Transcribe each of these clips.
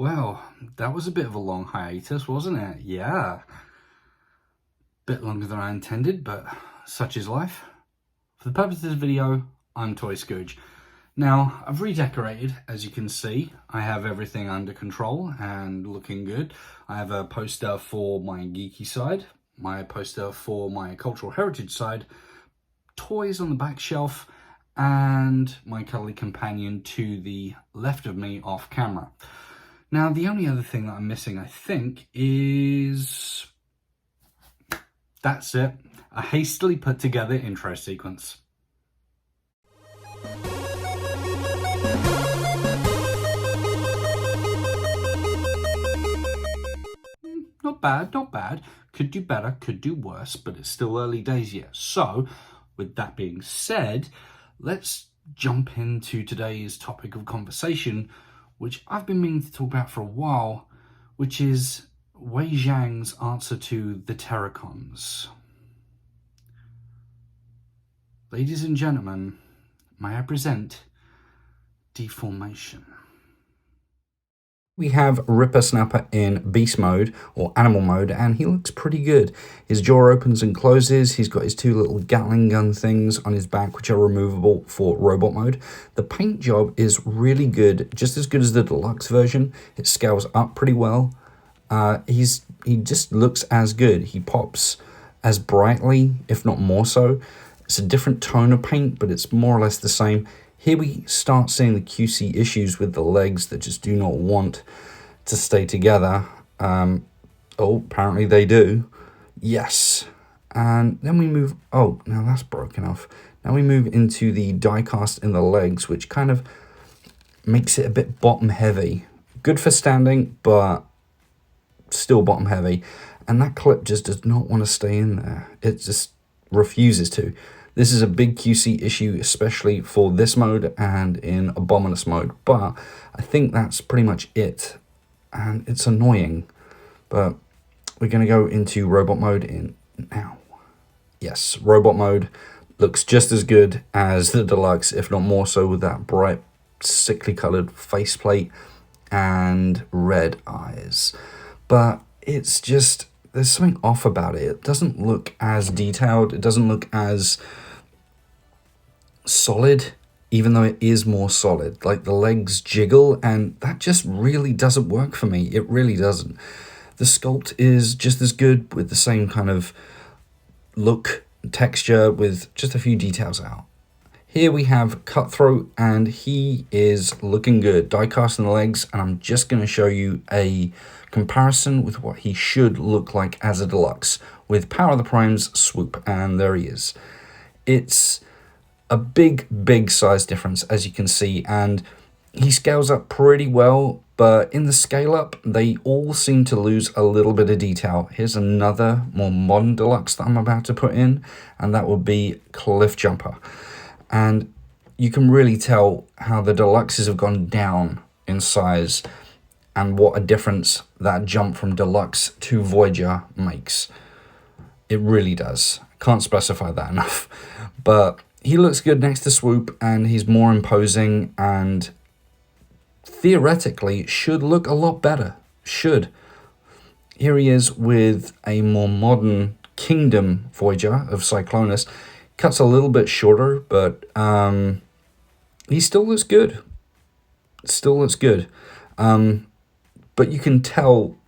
Well, that was a bit of a long hiatus, wasn't it? Yeah. Bit longer than I intended, but such is life. For the purpose of this video, I'm Toy Scooge. Now, I've redecorated, as you can see. I have everything under control and looking good. I have a poster for my geeky side, my poster for my cultural heritage side, toys on the back shelf, and my cuddly companion to the left of me off camera. Now, the only other thing that I'm missing, I think, is... that's it. A hastily put together intro sequence. Not bad, not bad. Could do better, could do worse, but it's still early days yet. So, with that being said, let's jump into today's topic of conversation, which I've been meaning to talk about for a while, which is Wei Jiang's answer to the Terrorcons. Ladies and gentlemen, may I present deformation. We have Ripper Snapper in beast mode or animal mode, and he looks pretty good. His jaw opens and closes. He's got his two little Gatling gun things on his back, which are removable for robot mode. The paint job is really good, just as good as the deluxe version. It scales up pretty well. He just looks as good. He pops as brightly, if not more so. It's a different tone of paint, but it's more or less the same. Here we start seeing the QC issues with the legs that just do not want to stay together. Oh, apparently they do. Yes. And then we move... oh, now that's broken off. Now we move into the die cast in the legs, which kind of makes it a bit bottom heavy. Good for standing, but still bottom heavy. And that clip just does not want to stay in there. It just refuses to. This is a big QC issue, especially for this mode and in Abominous mode, but I think that's pretty much it, and it's annoying. But we're going to go into robot mode in now. Yes, robot mode looks just as good as the deluxe, if not more so, with that bright, sickly colored faceplate and red eyes. But it's just... there's something off about it. It doesn't look as detailed. It doesn't look as solid, even though it is more solid. Like, the legs jiggle, and that just really doesn't work for me. It really doesn't. The sculpt is just as good, with the same kind of look, texture, with just a few details out. Here we have Cutthroat, and he is looking good. Die cast in the legs, and I'm just going to show you a comparison with what he should look like as a deluxe, with Power of the Primes swoop, and there he is. It's a big size difference, as you can see, and he scales up pretty well, but in the scale up, they all seem to lose a little bit of detail. Here's another more modern deluxe that I'm about to put in, and that would be Cliff Jumper. And you can really tell how the deluxes have gone down in size, and what a difference that jump from deluxe to Voyager makes. It really does. Can't specify that enough. But he looks good next to Swoop, and he's more imposing, and theoretically should look a lot better. Should. Here he is with a more modern Kingdom Voyager of Cyclonus. Cuts a little bit shorter, but he still looks good. Still looks good. But you can tell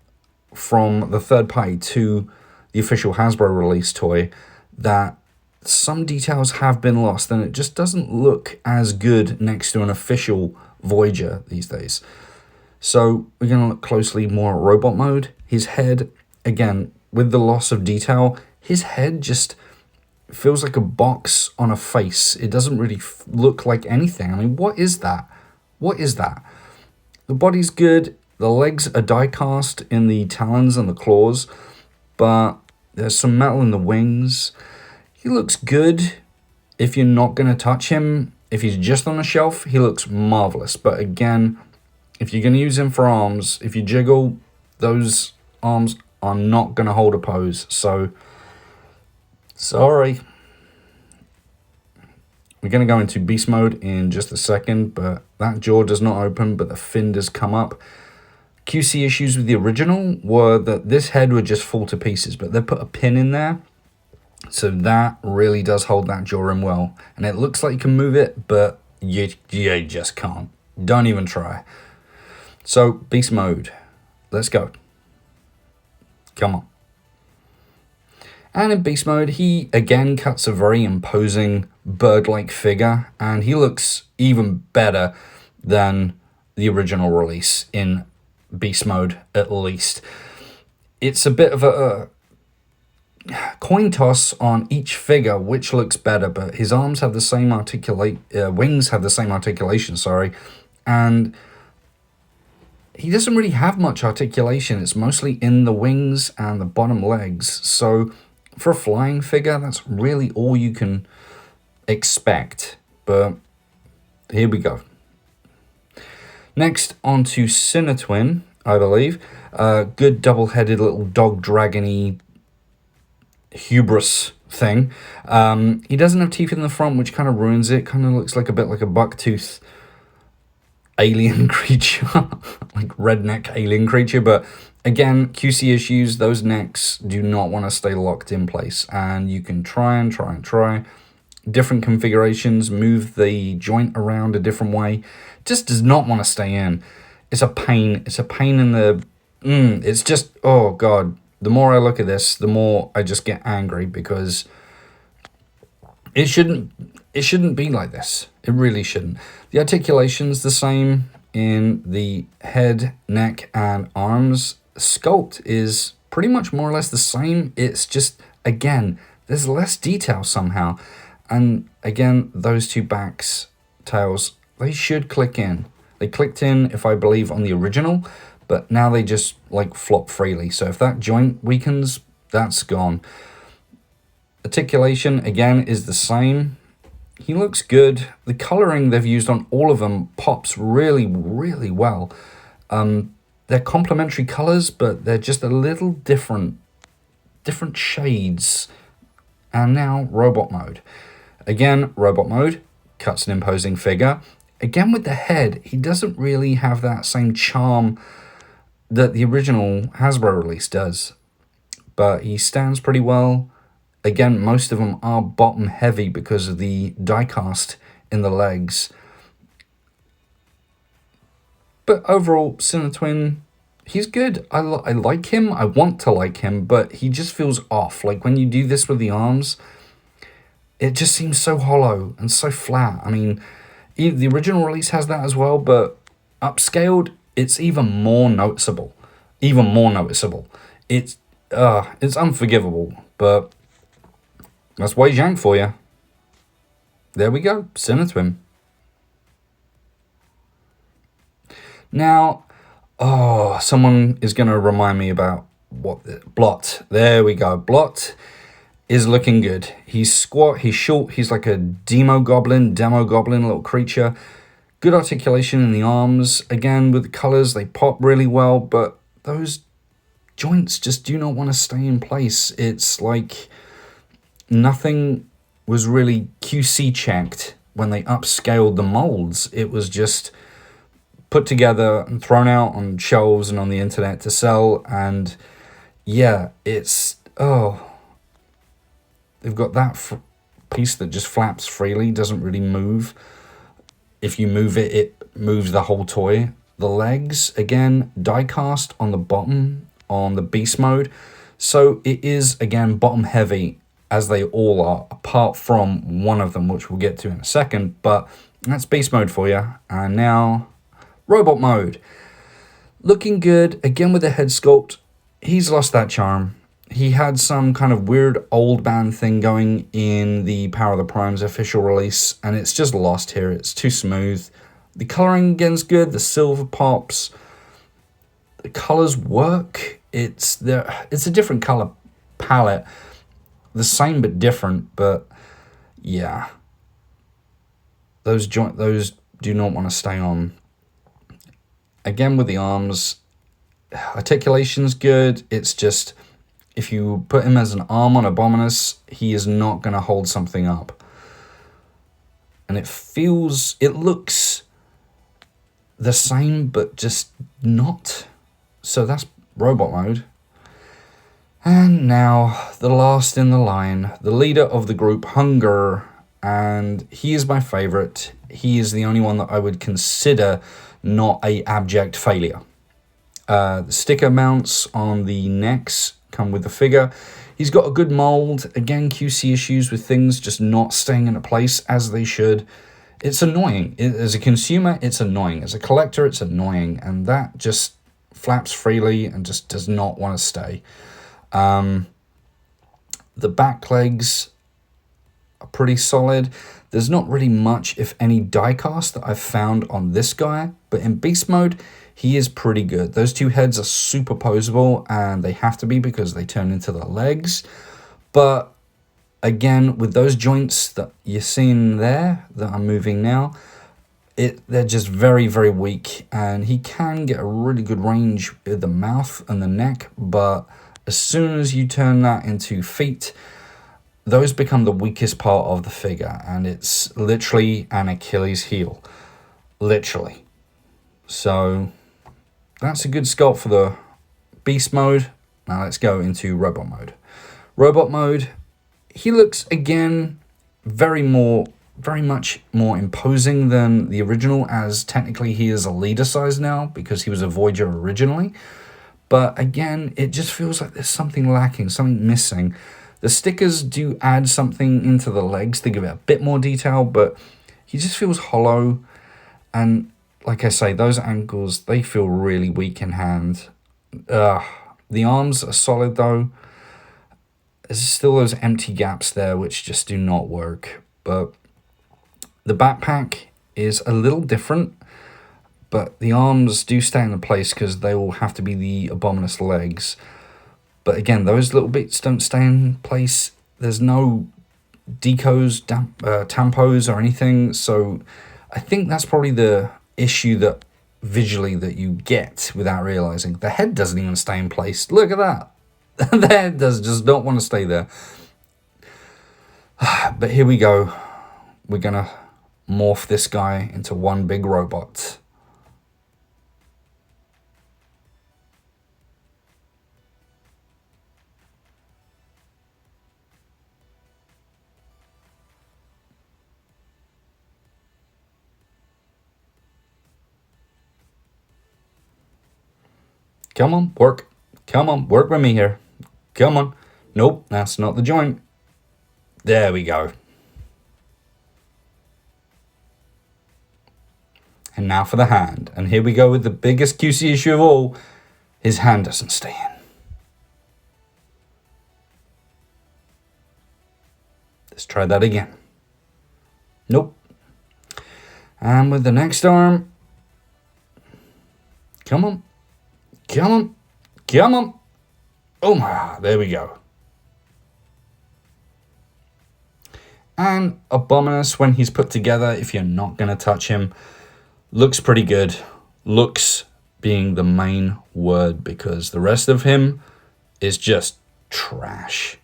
from the third party to the official Hasbro release toy that some details have been lost, and it just doesn't look as good next to an official Voyager these days. So we're going to look closely more at robot mode. His head, again, with the loss of detail, his head just feels like a box on a face. It doesn't really look like anything. I mean, what is that? What is that? The body's good. The legs are die cast in the talons and the claws, but there's some metal in the wings. He looks good if you're not going to touch him. If he's just on a shelf, he looks marvelous. But again, if you're going to use him for arms, if you jiggle, those arms are not going to hold a pose. So, sorry. We're going to go into beast mode in just a second, but that jaw does not open, but the fin does come up. QC issues with the original were that this head would just fall to pieces, but they put a pin in there, so that really does hold that jaw in well. And it looks like you can move it, but you just can't. Don't even try. So, beast mode. Let's go. Come on. And in beast mode, he again cuts a very imposing bird-like figure, and he looks even better than the original release in beast mode, at least. It's a bit of a coin toss on each figure which looks better, but his arms have the same wings have the same articulation, and he doesn't really have much articulation. It's mostly in the wings and the bottom legs, so for a flying figure, that's really all you can expect. But here we go. Next, on to Sinatwin, I believe. Good double-headed little dog dragon-y hubris thing. He doesn't have teeth in the front, which kind of ruins it. Kind of looks like a bit like a bucktooth alien creature, like redneck alien creature. But again, QC issues, those necks do not want to stay locked in place. And you can try different configurations, move the joint around a different way. Just does not want to stay in. It's a pain. It's a pain in the... it's just... Oh, God. The more I look at this, the more I just get angry, because it shouldn't be like this. It really shouldn't. The articulation's the same in the head, neck, and arms. Sculpt is pretty much more or less the same. It's just, again, there's less detail somehow. And again, those two backs, tails, they should click in. They clicked in, if I believe, on the original, but now they just like flop freely. So if that joint weakens, that's gone. Articulation, again, is the same. He looks good. The coloring they've used on all of them pops really, really well. They're complementary colors, but they're just a little different shades. And now robot mode. Again, robot mode, cuts an imposing figure. Again, with the head, he doesn't really have that same charm that the original Hasbro release does. But he stands pretty well. Again, most of them are bottom heavy because of the die cast in the legs. But overall, Sinatwin, he's good. I like him. I want to like him, but he just feels off. Like when you do this with the arms, it just seems so hollow and so flat. I mean, the original release has that as well, but upscaled, it's even more noticeable. It's unforgivable, but that's Wei Jiang for you. There we go, Sinatwin. Now, someone is going to remind me about Blot. There we go. Blot is looking good. He's squat, he's short, he's like a demo goblin, little creature. Good articulation in the arms. Again, with the colors, they pop really well, but those joints just do not want to stay in place. It's like nothing was really QC checked when they upscaled the molds. It was just put together and thrown out on shelves and on the internet to sell. And yeah, it's, they've got that piece that just flaps freely, doesn't really move. If you move it, it moves the whole toy. The legs, again, die cast on the bottom, on the beast mode. So it is, again, bottom heavy, as they all are, apart from one of them, which we'll get to in a second. But that's beast mode for you. And now, robot mode. Looking good, again with the head sculpt. He's lost that charm. He had some kind of weird old band thing going in the Power of the Primes official release, and it's just lost here. It's too smooth. The coloring again's good. The silver pops. The colors work. It's a different color palette. The same but different, but yeah. Those do not want to stay on. Again with the arms, articulation's good. It's just, if you put him as an arm on Abominus, he is not going to hold something up. And it looks the same, but just not. So that's robot mode. And now the last in the line, the leader of the group, Hunger, and he is my favorite. He is the only one that I would consider not a abject failure. The sticker mounts on the necks come with the figure. He's got a good mold. Again, QC issues with things just not staying in a place as they should. It's annoying. As a consumer, it's annoying. As a collector, it's annoying. And that just flaps freely and just does not want to stay. The back legs are pretty solid. There's not really much, if any, die cast that I've found on this guy, but in beast mode, he is pretty good. Those two heads are superposable, and they have to be because they turn into the legs. But again, with those joints that you're seeing there, that I'm moving now, they're just very, very weak, and he can get a really good range with the mouth and the neck, but as soon as you turn that into feet, those become the weakest part of the figure, and it's literally an Achilles heel. Literally. So that's a good sculpt for the beast mode. Now let's go into robot mode. Robot mode, he looks again very much more imposing than the original, as technically he is a leader size now because he was a Voyager originally. But again, it just feels like there's something lacking, something missing. The stickers do add something into the legs to give it a bit more detail, but he just feels hollow. And like I say, those ankles, they feel really weak in hand. The arms are solid though. There's still those empty gaps there which just do not work. But the backpack is a little different, but the arms do stay in place because they will have to be the Abominus legs. But again, those little bits don't stay in place. There's no decos, tampos or anything. So I think that's probably the issue that visually that you get without realizing. The head doesn't even stay in place. Look at that. The head does just not want to stay there. But here we go. We're going to morph this guy into one big robot. Come on, work. Come on, work with me here. Come on. Nope, that's not the joint. There we go. And now for the hand. And here we go with the biggest QC issue of all. His hand doesn't stay in. Let's try that again. Nope. And with the next arm. Come on. Come on. Come on. Oh my, there we go. And Abominus, when he's put together, if you're not going to touch him, looks pretty good. Looks being the main word, because the rest of him is just trash.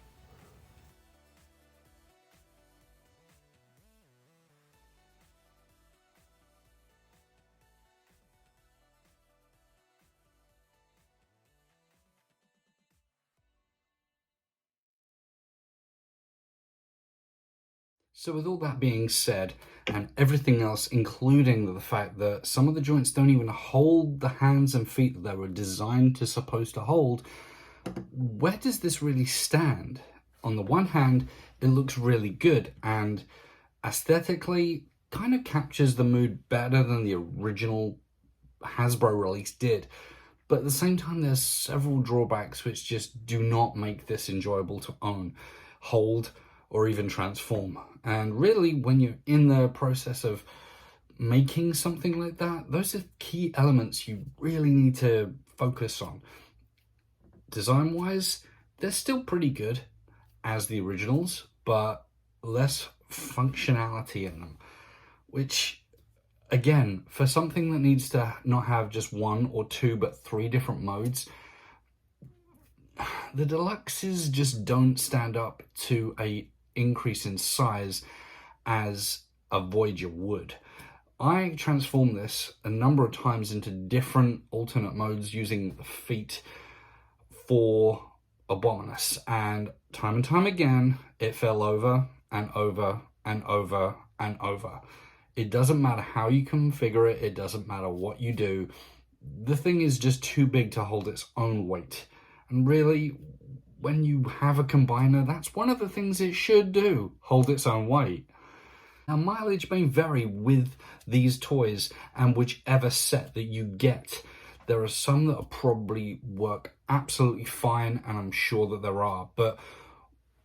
So with all that being said, and everything else, including the fact that some of the joints don't even hold the hands and feet that they were designed to supposed to hold, where does this really stand? On the one hand, it looks really good and aesthetically kind of captures the mood better than the original Hasbro release did. But at the same time, there's several drawbacks which just do not make this enjoyable to own, hold, or even transform. And really, when you're in the process of making something like that, those are key elements you really need to focus on. Design-wise, they're still pretty good as the originals, but less functionality in them, which, again, for something that needs to not have just one or two, but three different modes, the deluxes just don't stand up to a increase in size as a Voyager would. I transformed this a number of times into different alternate modes using the feet for Abominus, and time again it fell over and over and over and over. It doesn't matter how you configure it, it doesn't matter what you do, the thing is just too big to hold its own weight. And really, when you have a combiner, that's one of the things it should do, hold its own weight. Now, mileage may vary with these toys and whichever set that you get. There are some that probably work absolutely fine, and I'm sure that there are, but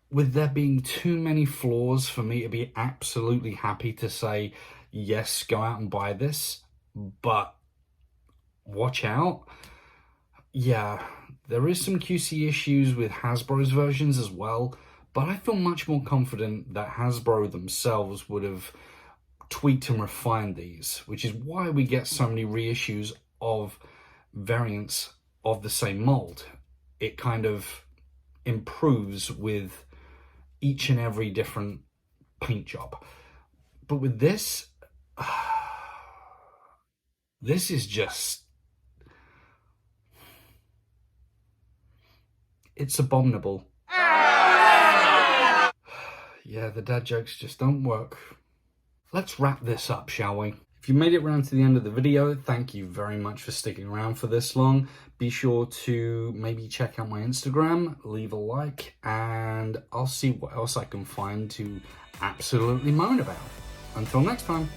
with there being too many flaws for me to be absolutely happy to say, yes, go out and buy this, but watch out. Yeah, there is some QC issues with Hasbro's versions as well, but I feel much more confident that Hasbro themselves would have tweaked and refined these, which is why we get so many reissues of variants of the same mold. It kind of improves with each and every different paint job. But with this, this is just, it's abominable. Yeah, the dad jokes just don't work. Let's wrap this up, shall we? If you made it around to the end of the video, thank you very much for sticking around for this long. Be sure to maybe check out my Instagram, leave a like, and I'll see what else I can find to absolutely moan about. Until next time.